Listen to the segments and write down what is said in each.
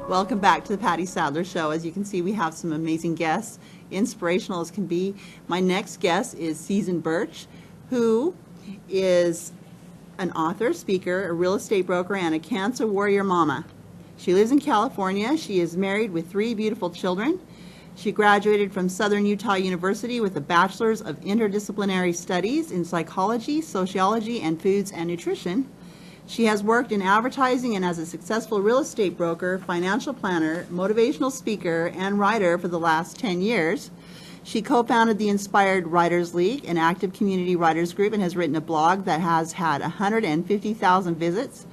Welcome back to the Patty Sadler Show. As you can see, we have some amazing guests, inspirational as can be. My next guest is Susan Burch, who is an author, speaker, a real estate broker, and a cancer warrior mama. She lives in California. She is married with 3 beautiful children. She graduated from Southern Utah University with a Bachelor's of Interdisciplinary Studies in Psychology, Sociology, and Foods and Nutrition. She has worked in advertising and as a successful real estate broker, financial planner, motivational speaker, and writer for the last 10 years. She co-founded the Inspired Writers League, an active community writers group, and has written a blog that has had 150,000 visits.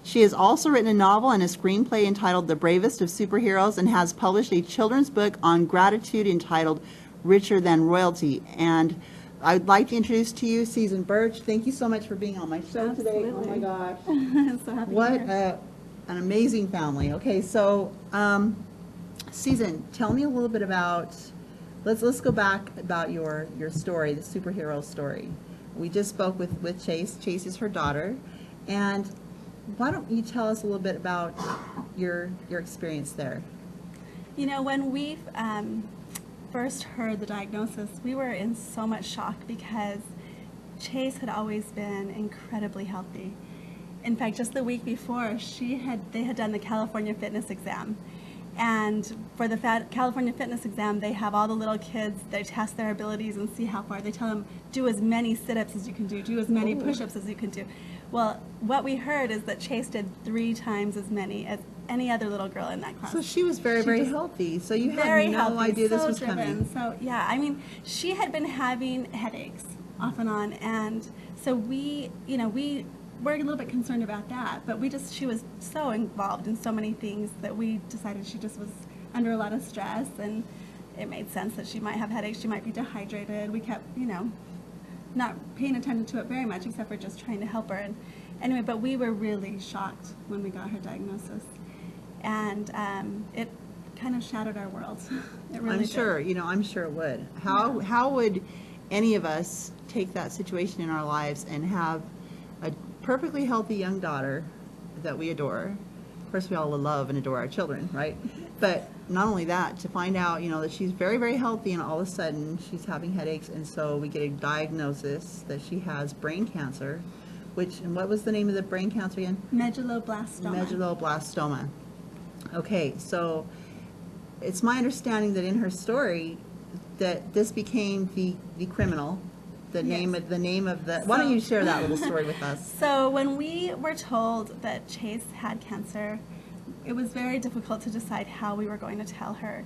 She has also written a novel and a screenplay entitled The Bravest of Superheroes and has published a children's book on gratitude entitled Richer Than Royalty. And I'd like to introduce to you Susan Burch. Thank you so much for being on my show today. Oh my gosh. I'm so happy What to be here. an amazing family. Okay, so Susan, tell me a little bit about, let's go back about your story, the superhero story. We just spoke with Chase. Chase is her daughter. And why don't you tell us a little bit about your experience there? You know, when we first heard the diagnosis, we were in so much shock because Chase had always been incredibly healthy. In fact, just the week before, they had done the California fitness exam. And for the California fitness exam, they have all the little kids, they test their abilities and see how far. They tell them, do as many sit-ups as you can do as many push-ups as you can do. Well, what we heard is that Chase did 3 times as many as any other little girl in that class. So she was very healthy. So you had no idea this was coming. So yeah, I mean, she had been having headaches off and on, and so we were a little bit concerned about that. But she was so involved in so many things that we decided she just was under a lot of stress, and it made sense that she might have headaches. She might be dehydrated. We kept, not paying attention to it very much, except for just trying to help her. And anyway, but we were really shocked when we got her diagnosis, and it kind of shattered our world. It really I'm did. sure, I'm sure it would. How would any of us take that situation in our lives and have a perfectly healthy young daughter that we adore? Of course, we all love and adore our children, right? But not only that, to find out, that she's very healthy, and all of a sudden she's having headaches, and so we get a diagnosis that she has brain cancer, and what was the name of the brain cancer again? Medulloblastoma. Medulloblastoma. Okay, so it's my understanding that in her story that this became the criminal, the name of the. Why don't you share that little story with us? So when we were told that Chase had cancer, it was very difficult to decide how we were going to tell her,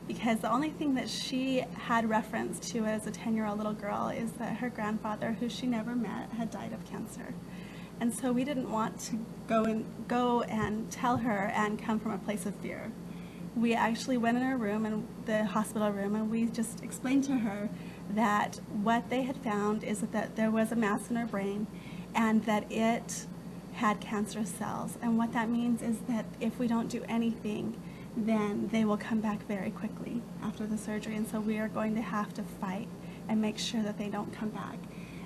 because the only thing that she had reference to as a 10-year-old little girl is that her grandfather, who she never met, had died of cancer. And so we didn't want to go and tell her and come from a place of fear. We actually went in her room, in the hospital room, and we just explained to her that what they had found is that there was a mass in her brain and that it had cancerous cells. And what that means is that if we don't do anything, then they will come back very quickly after the surgery. And so we are going to have to fight and make sure that they don't come back.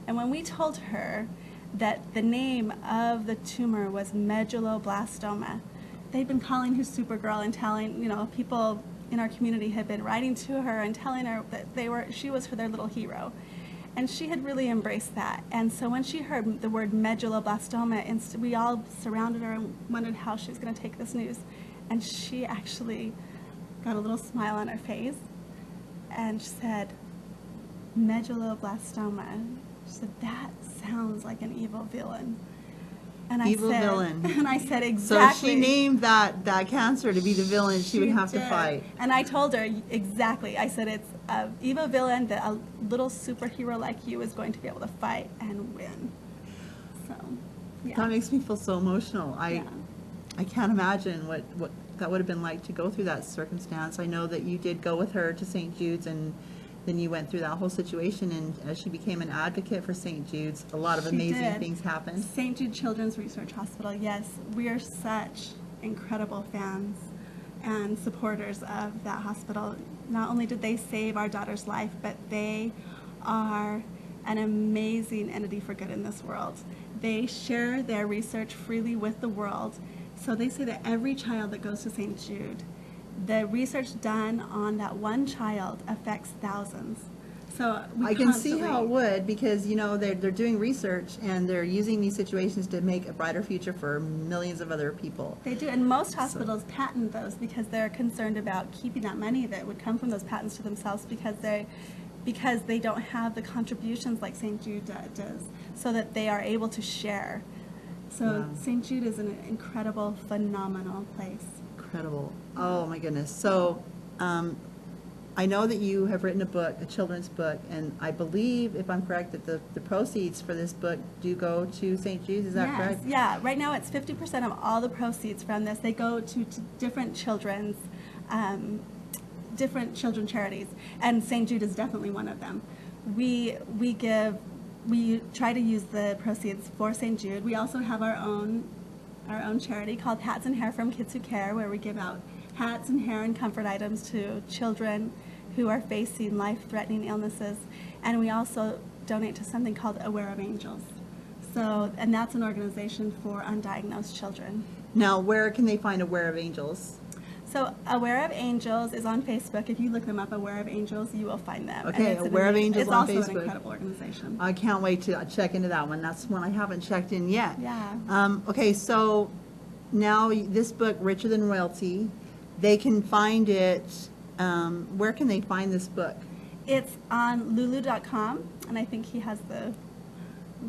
And when we told her that the name of the tumor was medulloblastoma, they'd been calling her Supergirl and telling, people in our community had been writing to her and telling her that she was their little hero. And she had really embraced that. And so when she heard the word medulloblastoma, we all surrounded her and wondered how she was going to take this news. And she actually got a little smile on her face and she said, medulloblastoma. She said, that sounds like an evil villain. And Evil villain. And I said, exactly. So she named that cancer to be the villain she would have to fight. And I told her, exactly. I said, it's an evil villain that a little superhero like you is going to be able to fight and win. So, yeah. That makes me feel so emotional. I can't imagine what that would have been like to go through that circumstance. I know that you did go with her to St. Jude's, and then you went through that whole situation, and as she became an advocate for St. Jude's, a lot of amazing things happened. St. Jude Children's Research Hospital, yes, we are such incredible fans and supporters of that hospital. Not only did they save our daughter's life, but they are an amazing entity for good in this world. They share their research freely with the world. So they say that every child that goes to St. Jude, the research done on that one child affects thousands. So I can see how it would, because, you know, they're doing research and they're using these situations to make a brighter future for millions of other people. They do, and most hospitals patent those because they're concerned about keeping that money that would come from those patents to themselves, because they don't have the contributions like St. Jude does, so that they are able to share. So Wow. St. Jude is an incredible, phenomenal place. Incredible. Oh, my goodness. So, I know that you have written a book, a children's book, and I believe, if I'm correct, that the proceeds for this book do go to St. Jude's. Is that Yes, correct? yeah. Right now, it's 50% of all the proceeds from this. They go to different children's charities, and St. Jude is definitely one of them. We try to use the proceeds for St. Jude. We also have our own charity called Hats and Hair from Kids Who Care, where we give out hats and hair and comfort items to children who are facing life-threatening illnesses. And we also donate to something called Aware of Angels. So, and that's an organization for undiagnosed children. Now, where can they find Aware of Angels? So Aware of Angels is on Facebook. If you look them up, Aware of Angels, you will find them. Okay, And it's Aware of Angels on It's also Facebook. an incredible organization. I can't wait to check into that one. That's one I haven't checked in yet. Yeah. Okay, so now this book, Richer Than Royalty, they can find it, where can they find this book? It's on lulu.com, and I think he has the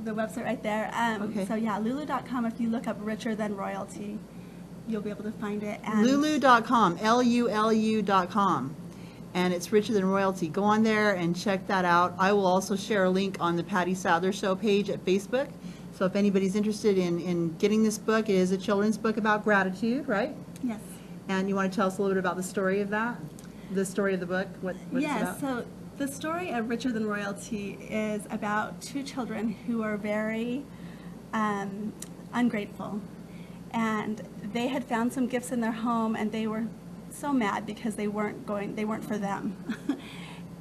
website right there. Okay. So yeah, lulu.com, if you look up Richer Than Royalty, you'll be able to find it. And Lulu.com, Lulu.com, and it's Richer Than Royalty. Go on there and check that out. I will also share a link on the Patty Sadler Show page at Facebook. So if anybody's interested in getting this book, it is a children's book about gratitude, right? Yes. And you want to tell us a little bit about the story of that? The story of the book? What it's Yes, about? so the story of Richer Than Royalty is about two children who are very ungrateful. And they had found some gifts in their home, and they were so mad because they weren't for them.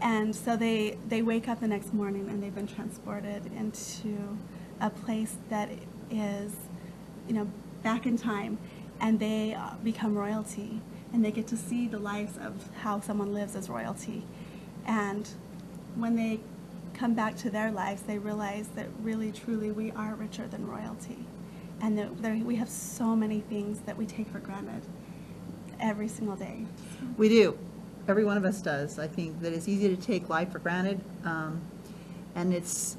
And so they wake up the next morning and they've been transported into a place that is, you know, back in time, and they become royalty, and they get to see the lives of how someone lives as royalty. And when they come back to their lives, they realize that really, truly, we are richer than royalty. And that we have so many things that we take for granted every single day. We do. Every one of us does. I think that it's easy to take life for granted, and it's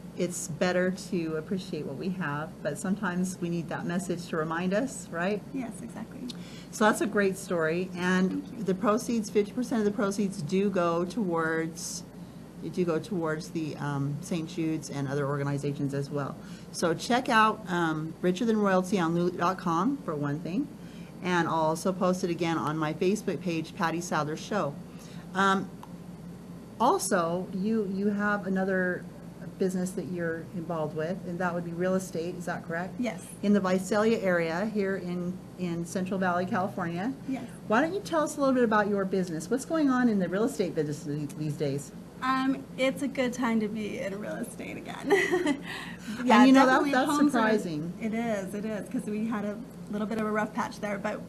better to appreciate what we have, but sometimes we need that message to remind us, right? Yes, exactly. So that's a great story, and the proceeds, 50% of the proceeds do go towards the St. Jude's and other organizations as well. So check out Richer Than Royalty on Lulu.com for one thing, and I'll also post it again on my Facebook page, Patty Sadler Show. Also, you have another business that you're involved with, and that would be real estate. Is that correct? Yes. In the Visalia area here in Central Valley, California. Yes. Why don't you tell us a little bit about your business? What's going on in the real estate business these days? It's a good time to be in real estate again. And you know, definitely that's homes surprising. It is, because we had a little bit of a rough patch there, but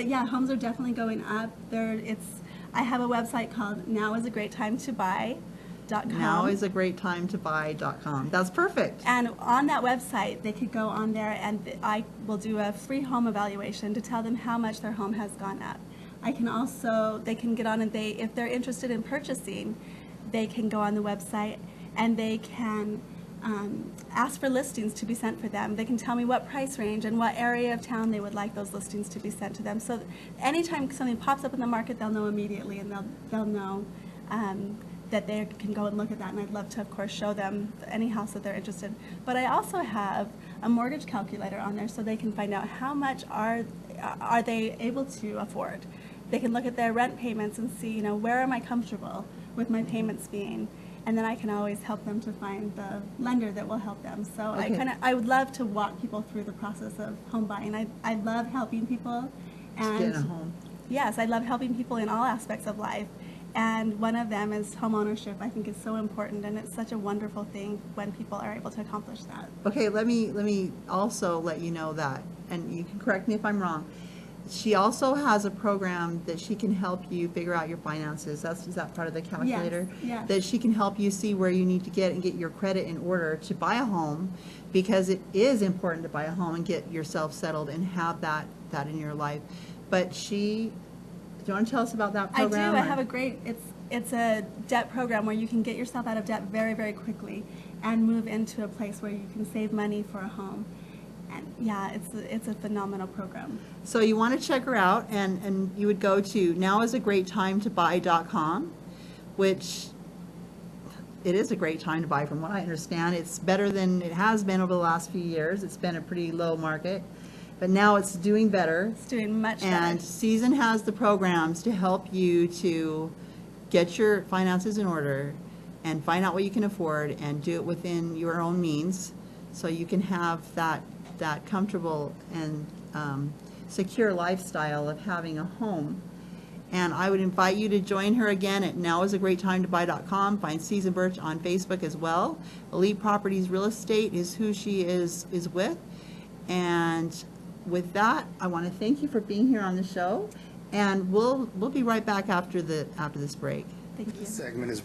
yeah, homes are definitely going up. I have a website called nowIsAGreatTimeToBuy.com. NowIsAGreatTimeToBuy.com. That's perfect. And on that website, they could go on there, and I will do a free home evaluation to tell them how much their home has gone up. They can get on, and if they're interested in purchasing, they can go on the website and they can ask for listings to be sent for them. They can tell me what price range and what area of town they would like those listings to be sent to them. So anytime something pops up in the market, they'll know immediately, and they'll know that they can go and look at that. And I'd love to, of course, show them any house that they're interested in. But I also have a mortgage calculator on there, so they can find out how much are they able to afford. They can look at their rent payments and see, where am I comfortable with my payments being, and then I can always help them to find the lender that will help them. So Okay. I would love to walk people through the process of home buying. I love helping people, and Getting a home. yes, I love helping people in all aspects of life. And one of them is home ownership. I think is so important, and it's such a wonderful thing when people are able to accomplish that. Okay, let me also let you know that, and you can correct me if I'm wrong, She also has a program that she can help you figure out your finances. Is that part of the calculator? yes. That she can help you see where you need to get and get your credit in order to buy a home, because it is important to buy a home and get yourself settled and have that in your life. But do you want to tell us about that program? I do. I have a great, it's a debt program where you can get yourself out of debt very, very quickly and move into a place where you can save money for a home. And yeah, it's a phenomenal program. So you want to check her out, and you would go to nowIsAGreatTimeToBuy.com, which it is a great time to buy from what I understand. It's better than it has been over the last few years. It's been a pretty low market, but now it's doing better. It's doing much better. And Season has the programs to help you to get your finances in order and find out what you can afford and do it within your own means, so you can have that comfortable and secure lifestyle of having a home. And I would invite you to join her again at nowIsAGreatTimeToBuy.com. Find Susan Burch on Facebook as well. Elite Properties Real Estate is who she is with. And with that, I want to thank you for being here on the show. And we'll be right back after this break. Thank you. This segment is